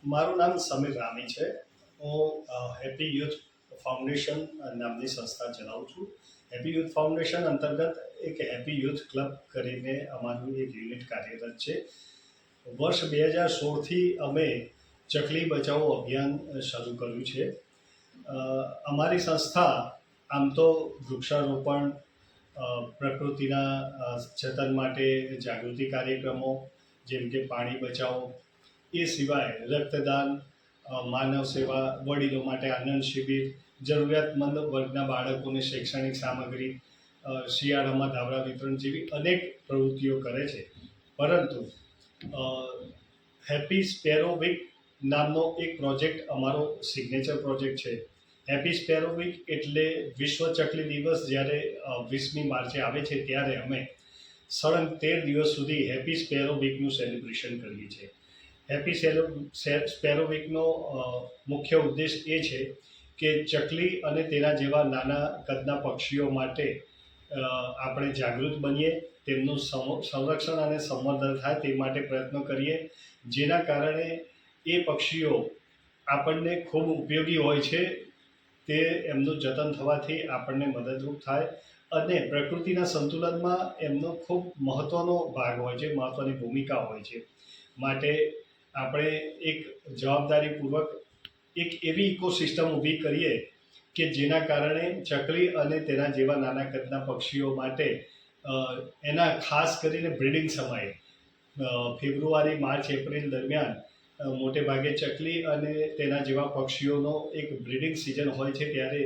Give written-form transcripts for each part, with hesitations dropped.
મારું નામ સમીર રામી છે. હું હેપી યુથ ફાઉન્ડેશન નામની સંસ્થા ચલાવું છું. હેપી યુથ ફાઉન્ડેશન અંતર્ગત એક હેપી યુથ ક્લબ કરીને અમારું એક યુનિટ કાર્યરત છે. વર્ષ 2016થી અમે ચકલી બચાવો અભિયાન શરૂ કર્યું છે. અમારી સંસ્થા આમ તો વૃક્ષારોપણ, પ્રકૃતિના જતન માટે જાગૃતિ કાર્યક્રમો જેમ કે પાણી બચાવો, એ સિવાય રક્તદાન, માનવ સેવા, વડીલો માટે આનંદ શિબિર, જરૂરિયાતમંદ વર્ગના બાળકોને શૈક્ષણિક સામગ્રી, શિયાળામાં ધાબળા વિતરણ જેવી અનેક પ્રવૃત્તિઓ કરે છે. પરંતુ હેપી સ્પેરો વીક નામનો એક પ્રોજેક્ટ અમારો સિગ્નેચર પ્રોજેક્ટ છે. હેપી સ્પેરો વીક એટલે વિશ્વ ચકલી દિવસ જ્યારે 20મી માર્ચે આવે છે ત્યારે અમે સળંગ 13 દિવસ સુધી હેપી સ્પેરો વીકનું સેલિબ્રેશન કરીએ છીએ. હેપી સ્પેરો વીકનો મુખ્ય ઉદ્દેશ એ છે કે ચકલી અને તેના જેવા નાના કદના પક્ષીઓ માટે આપણે જાગૃત બનીએ, તેમનું સંરક્ષણ અને સંવર્ધન થાય તે માટે પ્રયત્નો કરીએ, જેના કારણે એ પક્ષીઓ આપણને ખૂબ ઉપયોગી હોય છે. તે એમનું જતન થવાથી આપણને મદદરૂપ થાય અને પ્રકૃતિના સંતુલનમાં એમનો ખૂબ મહત્ત્વનો ભાગ હોય છે, મહત્ત્વની ભૂમિકા હોય છે. માટે આપણે એક જવાબદારીપૂર્વક એક એવી ઇકોસિસ્ટમ ઊભી કરીએ કે જેના કારણે ચકલી અને તેના જેવા નાના કદના પક્ષીઓ માટે એના ખાસ કરીને બ્રીડિંગ સમયે ફેબ્રુઆરી, માર્ચ, એપ્રિલ દરમિયાન મોટે ભાગે ચકલી અને તેના જેવા પક્ષીઓનો એક બ્રીડિંગ સિઝન હોય છે, ત્યારે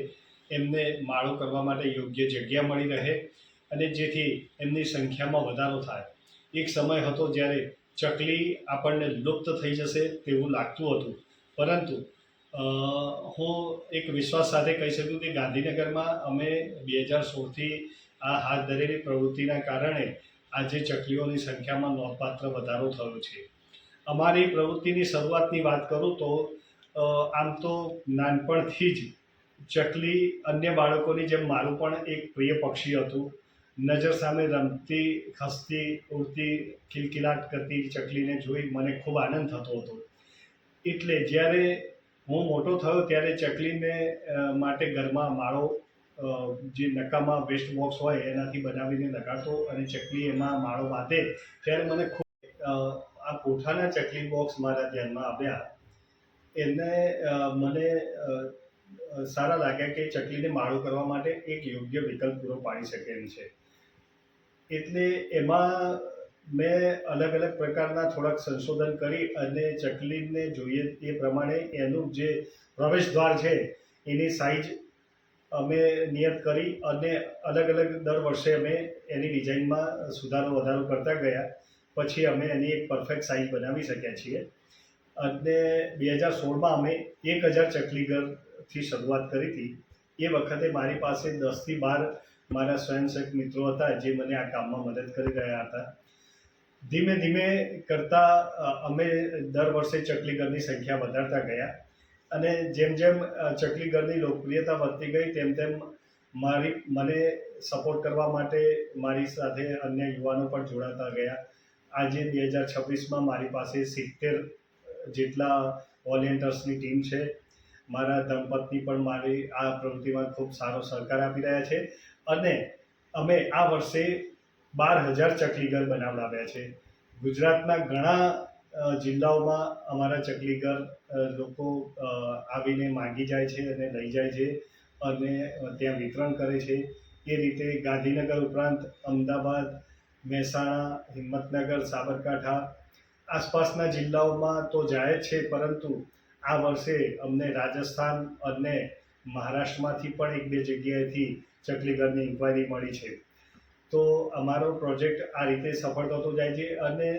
એમને માળો કરવા માટે યોગ્ય જગ્યા મળી રહે અને જેથી એમની સંખ્યામાં વધારો થાય. એક સમય હતો જ્યારે ચકલી આપણને લુપ્ત થઈ જશે તેવું લાગતું હતું, પરંતુ હું એક વિશ્વાસ સાથે કહી શકું કે ગાંધીનગરમાં અમે 2016થી આ હાથ ધરેલી પ્રવૃત્તિના કારણે આજે ચકલીઓની સંખ્યામાં નોંધપાત્ર વધારો થયો છે. અમારી પ્રવૃત્તિની શરૂઆતની વાત કરું તો આમ તો નાનપણથી જ ચકલી અન્ય બાળકોની જેમ મારું પણ એક પ્રિય પક્ષી હતું. નજર સામે રમતી, ખસતી, ઉડતી, કિલકિલાટ કરતી ચકલીને જોઈ મને ખૂબ આનંદ થતો હતો. એટલે જ્યારે હું મોટો થયો ત્યારે ચકલીને માટે ઘરમાં માળો, જે નકામા વેસ્ટ બોક્સ હોય એનાથી બનાવીને લગાડતો અને ચકલી એમાં માળો બાંધે ત્યારે મને ખૂબ આ કોઠાના ચકલી બોક્સ મારા ધ્યાનમાં આવ્યા. એને મને સારા લાગ્યા કે ચકલીને માળો કરવા માટે એક યોગ્ય વિકલ્પ પૂરો પાડી શકે એમ છે. એટલે એમાં મેં અલગ અલગ પ્રકારના થોડાક સંશોધન કરી અને ચકલીને જોઈએ એ પ્રમાણે એનું જે પ્રવેશદ્વાર છે એની સાઇઝ અમે નિયત કરી અને અલગ અલગ દર વર્ષે અમે એની ડિઝાઇનમાં સુધારો વધારો કરતા ગયા. પછી અમે એની એક પરફેક્ટ સાઇઝ બનાવી શક્યા છીએ. અને 2016માં અમે 1000 ચકલીઘરથી શરૂઆત કરી હતી. એ વખતે મારી પાસે 10થી 12 મારા સ્વયંસેવક મિત્રો હતા જે મને આ કામમાં મદદ કરી રહ્યા હતા. ધીમે ધીમે કરતાં અમે દર વર્ષે ચકલીઘરની સંખ્યા વધારતા ગયા અને જેમ જેમ ચકલીઘરની લોકપ્રિયતા વધતી ગઈ તેમ તેમ મને સપોર્ટ કરવા માટે મારી સાથે અન્ય યુવાનો પણ જોડાતા ગયા. આજે 2026માં મારી પાસે 70 જેટલા વોલેન્ટિયર્સની ટીમ છે. મારા ધર્મપત્ની પણ મારી આ પ્રવૃત્તિમાં ખૂબ સારો સહકાર આપી રહ્યા છે અને અમે આ વર્ષે 12,000 ચકલીઘર બનાવડાવ્યા છે. ગુજરાતના ઘણા જિલ્લાઓમાં અમારા ચકલીઘર લોકો આવીને માંગી જાય છે અને લઈ જાય છે અને ત્યાં વિતરણ કરે છે. એ રીતે ગાંધીનગર ઉપરાંત અમદાવાદ, મહેસાણા, હિંમતનગર, સાબરકાંઠા આસપાસના જિલ્લાઓમાં તો જાય જ છે, પરંતુ આ વર્ષે અમને રાજસ્થાન અને મહારાષ્ટ્રમાંથી પણ 1-2 જગ્યાએથી ચકલીઘરની ઇન્ક્વાયરી મળી છે. તો અમારો પ્રોજેક્ટ આ રીતે સફળ થતો જાય છે અને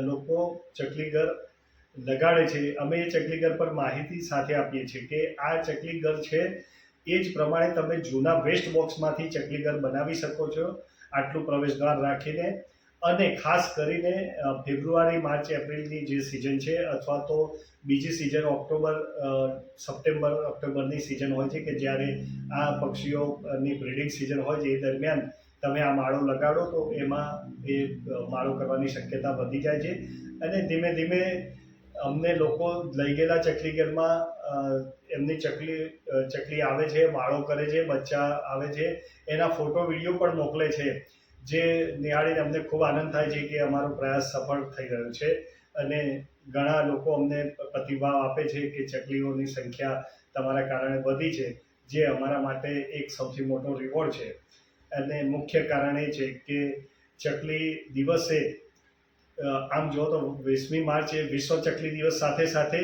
લોકો ચકલીઘર લગાડે છે. અમે એ ચકલીઘર પર માહિતી સાથે આપીએ છીએ કે આ ચકલીઘર છે એ જ પ્રમાણે તમે જૂના વેસ્ટ બોક્સમાંથી ચકલીઘર બનાવી શકો છો, આટલું પ્રવેશદ્વાર રાખીને. અને ખાસ કરીને ફેબ્રુઆરી, માર્ચ, એપ્રિલની જે સિઝન છે અથવા તો બીજી સિઝન સપ્ટેમ્બર, ઓક્ટોબરની સિઝન હોય છે કે જ્યારે આ પક્ષીઓની બ્રીડિંગ સિઝન હોય છે, એ દરમિયાન તમે આ માળો લગાડો તો એમાં એ માળો કરવાની શક્યતા વધી જાય છે અને ધીમે ધીમે અમને લોકો લઈ ગયેલા ચકલીઘરમાં એમની ચકલી આવે છે, બાળો કરે છે, બચ્ચા આવે છે, એના ફોટો વિડીયો પણ મોકલે છે, જે નિહાળીને અમને ખૂબ આનંદ થાય છે કે અમારો પ્રયાસ સફળ થઈ રહ્યો છે. અને ઘણા લોકો અમને પ્રતિભાવ આપે છે કે ચકલીઓની સંખ્યા તમારા કારણે વધી છે, જે અમારા માટે એક સૌથી મોટો રિવોર્ડ છે. અને મુખ્ય કારણ એ છે કે ચકલી દિવસે આમ જો તો 20મી માર્ચ એ વિશ્વ ચકલી દિવસ સાથે સાથે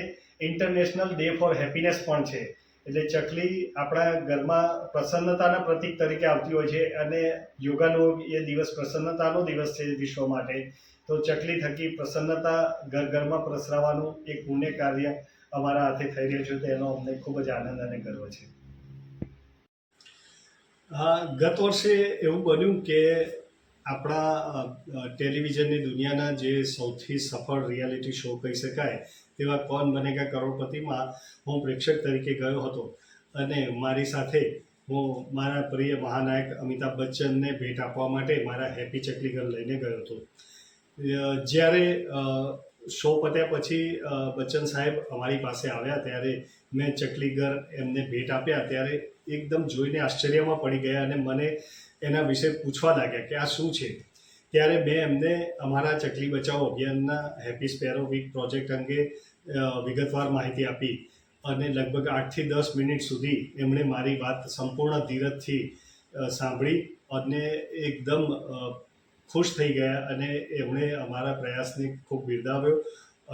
ઇન્ટરનેશનલ ડે ફોર હેપીનેસ પણ છે. એટલે ચકલી આપણા ઘરમાં પ્રસન્નતાના પ્રતીક તરીકે આવતી હોય છે અને યોગાનો એ દિવસ પ્રસન્નતાનો દિવસ છે વિશ્વ માટે. તો ચકલી થકી પ્રસન્નતા ઘરમાં પ્રસરાવવાનું એક પુણ્ય કાર્ય અમારા હાથે થઈ રહ્યું છે, તેનો અમને ખૂબ જ આનંદ અને ગર્વ છે. ગત વર્ષે એવું બન્યું કે આપણા ટેલિવિઝનની દુનિયાના જે સૌથી સફળ રિયાલિટી શો કહી શકાય તેવા કૌન બનેગા કરોડપતિમાં હું પ્રેક્ષક તરીકે ગયો હતો અને મારી સાથે હું મારા પ્રિય મહાનાયક અમિતાભ બચ્ચનને ભેટ આપવા માટે મારા હેપી ચકલીઘર લઈને ગયો હતો. જ્યારે શો પત્યા પછી બચ્ચન સાહેબ અમારી પાસે આવ્યા ત્યારે મેં ચકલીઘર એમને ભેટ આપ્યા ત્યારે એકદમ જોઈને આશ્ચર્યમાં પડી ગયા અને મને એના વિશે પૂછવા લાગ્યા કે આ શું છે. ત્યારે મેં એમને અમારા ચકલી બચાવો અભિયાનના હેપી સ્પેરો વીક પ્રોજેક્ટ અંગે વિગતવાર માહિતી આપી અને લગભગ 8થી 10 મિનિટ સુધી એમણે મારી વાત સંપૂર્ણ ધીરજથી સાંભળી અને એકદમ ખુશ થઈ ગયા અને એમણે અમારા પ્રયાસને ખૂબ બિરદાવ્યો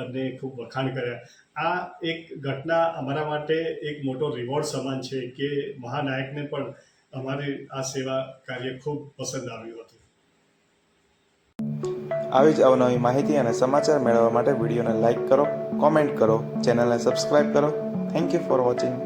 અને ખૂબ વખાણ કર્યા. આ એક ઘટના અમારા માટે એક મોટો રિવોર્ડ સમાન છે કે મહાનાયકને પણ અમારી આ સેવા કાર્ય ખૂબ પસંદ આવ્યું હતું. આવી જ અવનવી માહિતી અને સમાચાર મેળવવા માટે વિડીયોને લાઇક કરો, કોમેન્ટ કરો, ચેનલને સબસ્ક્રાઇબ કરો. Thank you for watching.